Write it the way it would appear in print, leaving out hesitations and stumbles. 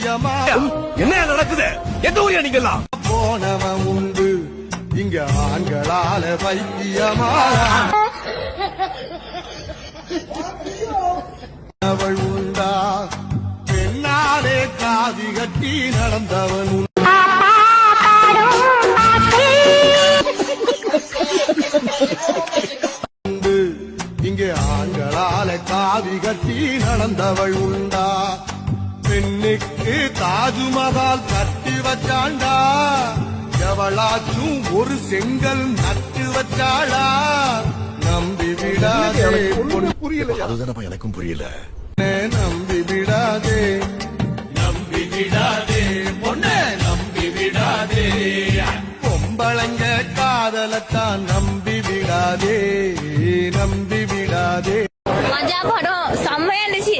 சத்தியமா என்ன நடக்குது? எந்த ஊரியா நீங்கெல்லாம்? போனவன் உண்டு இங்க ஆண்களால வைத்தியமா அவள் உண்டா பெண்ணாலே காதி கட்டி நடந்தவன் உண்டு இங்கே ஆண்களால காதி கட்டி நடந்தவள் உண்டா பெண்ணுக்கு தாஜ்மஹால் கட்டி வச்சாண்டா எவளாச்சும் ஒரு செங்கல் நட்டு வச்சாளா நம்பி விடாதே புரியல. அதுதானப்பா எனக்கும் புரியல. நம்பி விடாதே நம்பி விடாதே பொண்ணே நம்பி விடாதே பொம்பளைங்க காதலத்தான் நம்பி விடாதே நம்பி விடாதே மஜா படம் செம்மையா இருந்துச்சு.